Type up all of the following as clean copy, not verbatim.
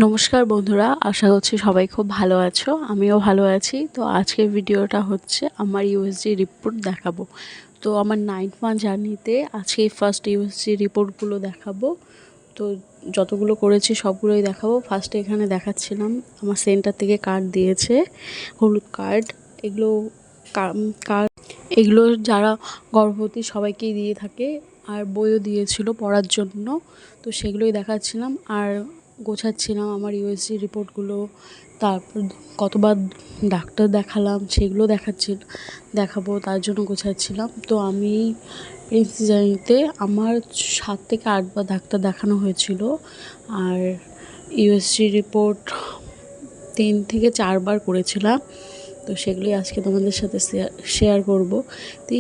নমস্কার বন্ধুরা, আশা করছি সবাই খুব ভালো আছো। আমিও ভালো আছি। তো আজকের ভিডিওটা হচ্ছে আমার ইউএসজি রিপোর্ট দেখাবো। তো আমার 9 মান্থ জার্নিতে আজকে ফার্স্ট ইউএসজি রিপোর্টগুলো দেখাবো। তো যতগুলো করেছি সবগুলোই দেখাবো। ফার্স্টে এখানে দেখাচ্ছিলাম আমার সেন্টার থেকে কার্ড দিয়েছে, হলুদ কার্ড। এগুলো কার্ড এগুলো যারা গর্ভবতী সবাইকেই দিয়ে থাকে, আর বইও দিয়েছিল পড়ার জন্য। তো সেগুলোই দেখাচ্ছিলাম আর গোছাচ্ছিলাম আমার ইউএসজি রিপোর্টগুলো। তারপর কতবার ডাক্তার দেখালাম সেগুলো দেখাবো, তার জন্য গোছাচ্ছিলাম। তো আমি প্রেগনেন্সি জার্নিতে আমার 7 থেকে 8 বার ডাক্তার দেখানো হয়েছিল, আর ইউএসজি রিপোর্ট 3 থেকে 4 বার করেছিলাম। তো সেগুলোই আজকে তোমাদের সাথে শেয়ার করব। তো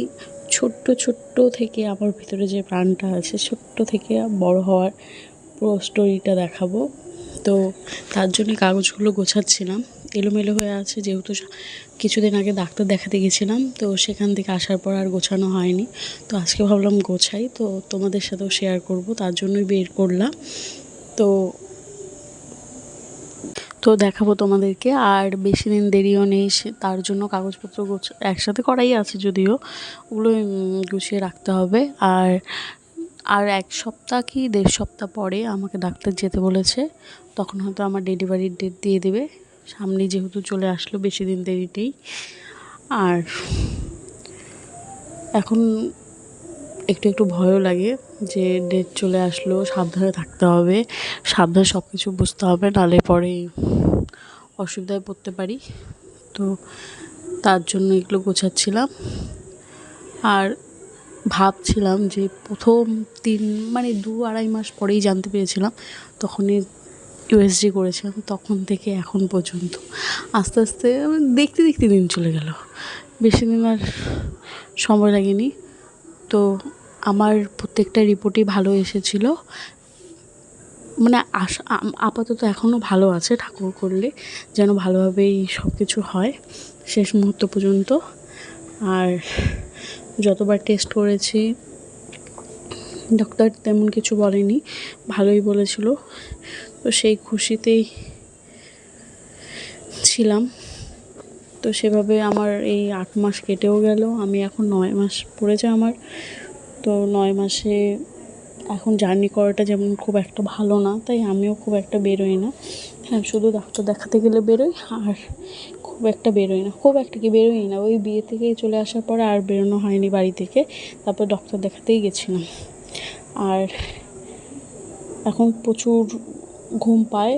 ছোট্ট থেকে আমার ভিতরে যে প্রাণটা আছে, ছোট্ট থেকে বড় হওয়ার পুরো স্টোরিটা দেখাবো। তো তার জন্য কাগজগুলো গোছাচ্ছিলাম, এলোমেলো হয়ে আছে যেহেতু কিছুদিন আগে ডাক্তার দেখাতে গেছিলাম। তো সেখান থেকে আসার পর আর গোছানো হয়নি। তো আজকে ভাবলাম গোছাই, তো তোমাদের সাথেও শেয়ার করব, তার জন্যই বের করলাম। তো তো দেখাবো তোমাদেরকে। আর বেশি দিন দেরিও নেই, তার জন্য কাগজপত্র একসাথে করাই আছে, যদিও ওগুলো গুছিয়ে রাখতে হবে। আর 1 সপ্তাহ কি 1.5 সপ্তাহ পরে আমাকে ডাক্তার যেতে বলেছে। তখন হয়তো আমার ডেলিভারির ডেট দিয়ে দেবে। সামনে যেহেতু চলে আসলো, বেশি দিন দেরি নেই। আর এখন একটু ভয়ও লাগে যে ডেট চলে আসলো, সাবধানে থাকতে হবে, সাবধানে সব কিছু বুঝতে হবে, নাহলে পরে অসুবিধায় পড়তে পারি। তো তার জন্য এগুলো গোছাচ্ছিলাম। আর ভাবছিলাম যে প্রথম 2-2.5 মাস পরেই জানতে পেরেছিলাম, তখনই ইউএসজি করেছিলাম। তখন থেকে এখন পর্যন্ত আস্তে আস্তে দেখতে দিন চলে গেল, বেশি দিন আর সময় লাগেনি। তো আমার প্রত্যেকটা রিপোর্টই ভালো এসেছিলো, আপাতত এখনও ভালো আছে। ঠাকুর করলে যেন ভালোভাবেই সব কিছু হয় শেষ মুহূর্ত পর্যন্ত। আর যতবার টেস্ট করেছি ডক্টর তেমন কিছু বলেনি, ভালোই বলেছিল। তো সেই খুশিতেই ছিলাম। তো সেভাবে আমার এই 8 মাস কেটেও গেল, আমি এখন 9 মাস পড়েছে আমার। তো 9 মাসে এখন জার্নি করাটা যেমন খুব একটা ভালো না, তাই আমিও খুব একটা বেরোই না। হ্যাঁ, শুধু ডাক্তার দেখাতে গেলে বেরোই, আর খুব একটা বেরোই না। ওই বিয়ে থেকেই চলে আসার পরে আর বেরোনো হয়নি বাড়ি থেকে। তারপর ডক্টর দেখাতেই গেছিলাম। আর এখন প্রচুর ঘুম পায়,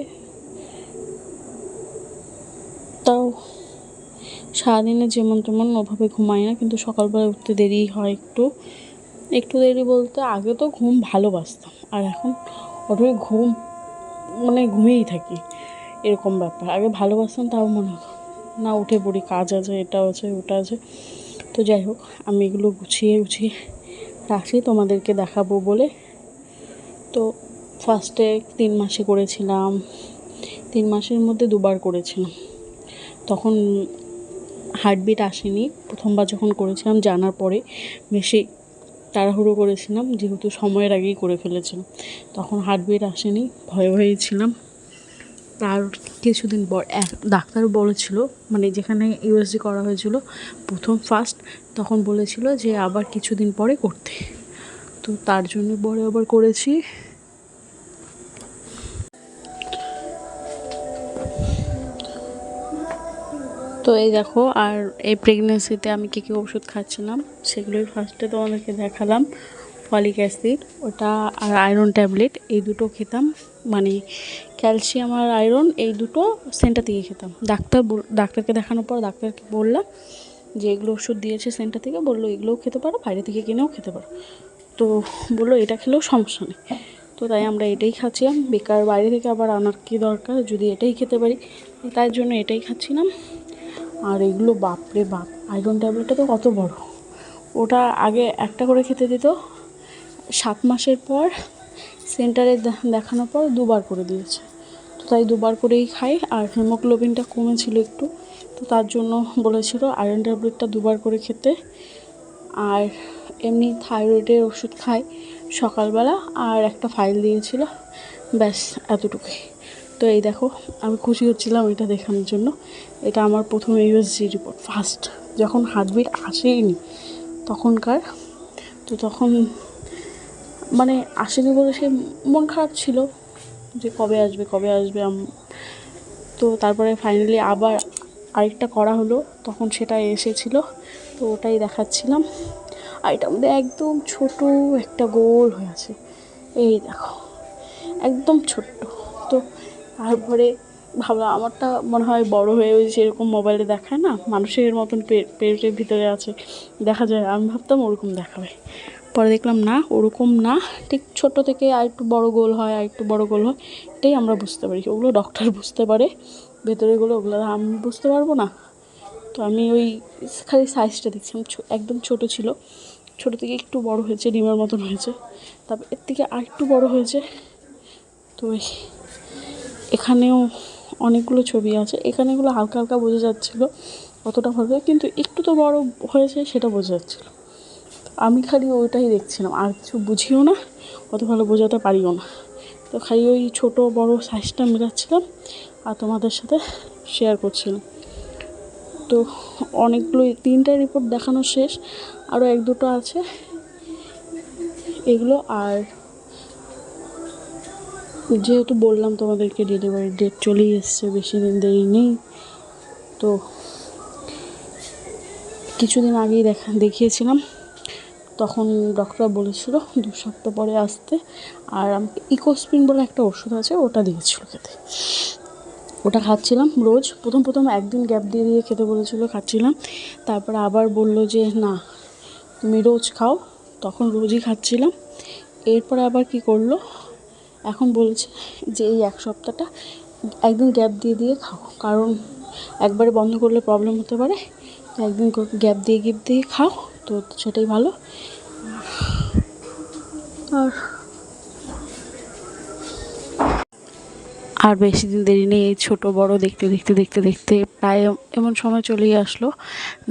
তাও সারাদিনে যেমন তেমন ওভাবে ঘুমাই না, কিন্তু সকালবেলা উঠতে দেরি হয়। একটু দেরি বলতে, আগে তো ঘুম ভালোবাসতাম, আর এখন ওঠে ঘুম ঘুমিয়েই থাকি, এরকম ব্যাপার। আগে ভালোবাসতাম, তাও মনে হতো না উঠে পড়ি, কাজ আছে, এটা আছে ওটা আছে। তো যাই হোক, আমি এগুলো গুছিয়ে রাখি তোমাদেরকে দেখাবো বলে। তো ফার্স্টে 3 মাসে করেছিলাম, 3 মাসের মধ্যে 2 বার করেছিলাম। তখন হার্টবিট আসেনি, প্রথমবার যখন করেছিলাম জানার পরে বেশি তাড়াহুড়ো করেছিলাম, যেহেতু সময়ের আগেই করে ফেলেছিলাম। তখন হার্টবিট আসেনি, ভয়ে ছিলাম। আর কিছুদিন পর ডাক্তার বলেছিল, যেখানে ইউএসজি করা হয়েছিল ফার্স্ট, তখন বলেছিল যে আবার কিছুদিন পরে করতে। তো তার জন্য পরে আবার করেছি। তো এই দেখো, আর এই প্রেগনেন্সিতে আমি কী ওষুধ খাচ্ছিলাম সেগুলোই ফার্স্টে তোমাদেরকে দেখালাম। ফলিক অ্যাসিড, ওটা, আর আয়রন ট্যাবলেট, এই দুটো খেতাম। ক্যালসিয়াম আর আয়রন, এই দুটো সেন্টার থেকে খেতাম। ডাক্তারকে দেখানোর পর ডাক্তারকে বললাম যে এগুলো ওষুধ দিয়েছে সেন্টার থেকে, বললো এগুলোও খেতে পারো, বাইরে থেকে কিনেও খেতে পারো। তো বললো এটা খেলেও সমস্যা নেই। তো তাই আমরা এটাই খাচ্ছিলাম, বেকার বাইরে থেকে আবার আনার কী দরকার, যদি এটাই খেতে পারি। তাই জন্য এটাই খাচ্ছিলাম। আর এগুলো বাপরে বাপ, আয়রন ট্যাবলেটটা তো কত বড়, ওটা আগে একটা করে খেতে দিত। 7 মাসের পর সেন্টারে দেখানোর পর 2 বার করে দিয়েছে। তো তাই 2 বার করেই খাই। আর হিমোগ্লোবিনটা কমেছিল একটু, তো তার জন্য বলেছিল আয়রন ট্যাবলেটটা 2 বার করে খেতে। আর এমনি থাইরয়েডের ওষুধ খাই সকালবেলা, আর একটা ফাইল দিয়েছিল, ব্যাস এতটুকুই। তো এই দেখো, আমি খুশি হচ্ছিলাম এটা দেখানোর জন্য। এটা আমার প্রথম ইউএসজি রিপোর্ট, ফার্স্ট যখন হার্টবিট আসেইনি তখনকার। তো তখন মানে আসেনি বলে সে মন খারাপ ছিল যে কবে আসবে কবে আসবে। তো তারপরে ফাইনালি আবার আরেকটা করা হলো, তখন সেটা এসেছিলো। তো ওটাই দেখাচ্ছিলাম। আর এটার মধ্যে একদম ছোট একটা গোল হয়ে আছে, এই দেখো একদম ছোট্ট। তো তারপরে ভাবলাম আমারটা মনে হয় বড় হয়ে ওই যেরকম মোবাইলে দেখায় না মানুষের মতন পেটের ভিতরে আছে দেখা যায়, আমি ভাবতাম ওরকম দেখাবে। পরে দেখলাম না, ওরকম না, ঠিক ছোটো থেকে আর একটু বড়ো গোল হয়, আর একটু বড়ো গোল হয়, এটাই আমরা বুঝতে পারি। ওগুলো ডক্টর বুঝতে পারে ভেতরেগুলো, ওগুলো আমি বুঝতে পারবো না। তো আমি ওই খালি সাইজটা দেখছিলাম, একদম ছোট ছিল, ছোটো থেকে একটু বড় হয়েছে, ডিমের মতন হয়েছে, তারপর এর থেকে আর একটু বড় হয়েছে। তো এখানেও অনেকগুলো ছবি আছে, এখানেগুলো হালকা হালকা বোঝা যাচ্ছিলো অতটা ভালো, কিন্তু একটু তো বড় হয়েছে সেটা বোঝা যাচ্ছিলো। আমি খালি ওইটাই দেখছিলাম, আর কিছু বুঝিও না, অত ভালো বোঝাতে পারিও না। তো খালি ওই ছোটো বড় সাইজটা মেলাচ্ছিলাম আর তোমাদের সাথে শেয়ার করছিলাম। তো অনেকগুলো, 3টা রিপোর্ট দেখানো শেষ, আরও 1-2টো আছে এগুলো। আর যেহেতু বললাম তোমাদেরকে ডেলিভারি ডেট চলেই এসছে, বেশি দিন দেরি নেই। তো কিছুদিন আগেই দেখিয়েছিলাম, তখন ডক্টর বলেছিল 2 সপ্তাহ পরে আসতে। আর আমাকে ইকোস্পিন বলে একটা ওষুধ আছে, ওটা দিয়েছিল খেতে, ওটা খাচ্ছিলাম রোজ। প্রথম একদিন গ্যাপ দিয়ে দিয়ে খেতে বলেছিল, খাচ্ছিলাম। তারপরে আবার বলল যে না তুমি রোজ খাও, তখন রোজই খাচ্ছিলাম। এরপরে আবার কি করলো, এখন বলছে যে এই 1 সপ্তাহটা একদিন গ্যাপ দিয়ে দিয়ে খাও, কারণ একবারে বন্ধ করলে প্রবলেম হতে পারে। তো একদিন গ্যাপ দিয়ে খাও, তো সেটাই ভালো। আর বেশি দিন দেরি নেই, এই ছোটো বড়ো দেখতে দেখতে দেখতে দেখতে প্রায় এমন সময় চলেই আসলো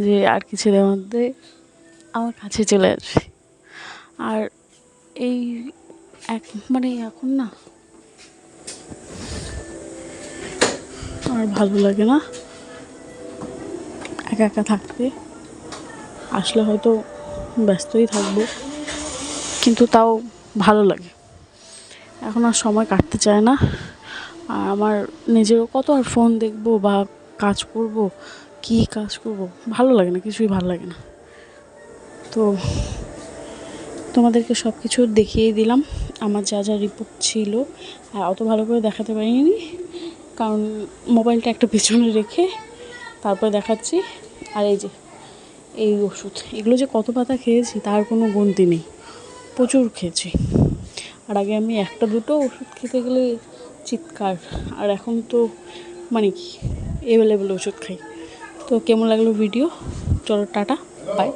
যে আর কিছুদিনের মধ্যে আমার কাছে চলে আসবে। আর এই মানে এখন না আর ভালো লাগে না একা একা থাকতে। আসলে হয়তো ব্যস্তই থাকবো, কিন্তু তাও ভালো লাগে। এখন আর সময় কাটতে চায় না। আর আমার নিজেরও কত আর ফোন দেখবো বা কাজ করব, কী কাজ করব, ভালো লাগে না, কিছুই ভালো লাগে না। তো তোমাদেরকে সব কিছু দেখিয়ে দিলাম, আমার যা যা রিপোর্ট ছিল। আর অত ভালো করে দেখাতে পারিনি, কারণ মোবাইলটা একটা পেছনে রেখে তারপরে দেখাচ্ছি। আর এই যে এই ওষুধ, এগুলো যে কত পাতা খেয়েছি তার কোনো গুনতি নেই, প্রচুর খেয়েছি। আর আগে আমি 1-2টো ওষুধ খেতে গেলে চিৎকার, আর এখন তো মানে কি অ্যাভেলেবেল ওষুধ খাই। তো কেমন লাগলো ভিডিও, চলো টাটা, বাই।